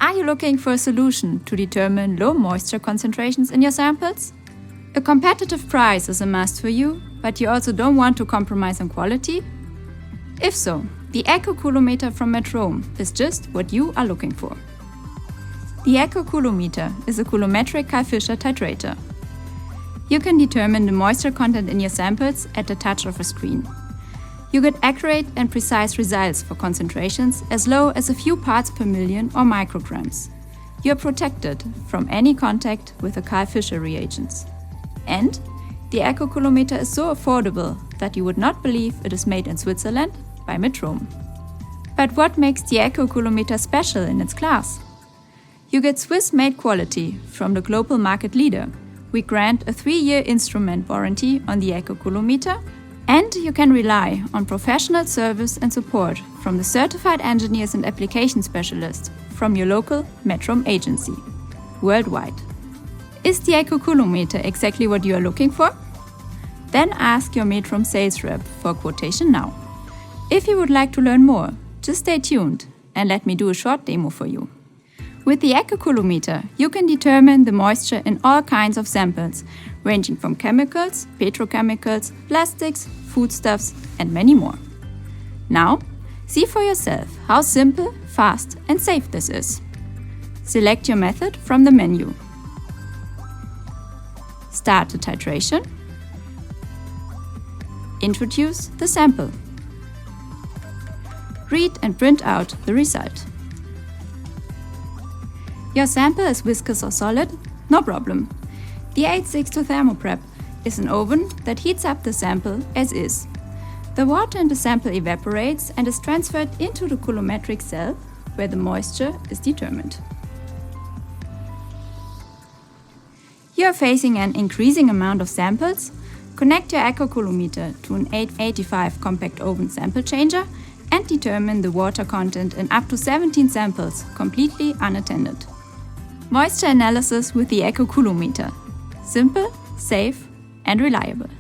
Are you looking for a solution to determine low moisture concentrations in your samples? A competitive price is a must for you, but you also don't want to compromise on quality? If so, the Eco Coulometer from Metrome is just what you are looking for. The Eco Coulometer is a coulometric Kyle-Fischer titrator. You can determine the moisture content in your samples at the touch of a screen. You get accurate and precise results for concentrations as low as a few parts per million or micrograms. You are protected from any contact with the Kyle-Fischer reagents. And the Eco Coulometer is so affordable that you would not believe it is made in Switzerland by Metrome. But what makes the Eco Coulometer special in its class? You get Swiss-made quality from the global market leader. We grant a 3-year instrument warranty on the Eco Coulometer, and you can rely on professional service and support from the certified engineers and application specialists from your local Metrome agency, worldwide. Is the Eco Coulometer exactly what you are looking for? Then ask your Metrome sales rep for a quotation now. If you would like to learn more, just stay tuned and let me do a short demo for you. With the Eco Coulometer, you can determine the moisture in all kinds of samples, ranging from chemicals, petrochemicals, plastics, foodstuffs, and many more. Now, see for yourself how simple, fast, and safe this is. Select your method from the menu. Start the titration. Introduce the sample. Read and print out the result. Your sample is viscous or solid? No problem. The 862 Thermoprep is an oven that heats up the sample as is. The water in the sample evaporates and is transferred into the coulometric cell where the moisture is determined. You are facing an increasing amount of samples? Connect your Eco Coulometer to an 885 compact oven sample changer and determine the water content in up to 17 samples completely unattended. Moisture analysis with the Eco Coulometer. Simple, safe, and reliable.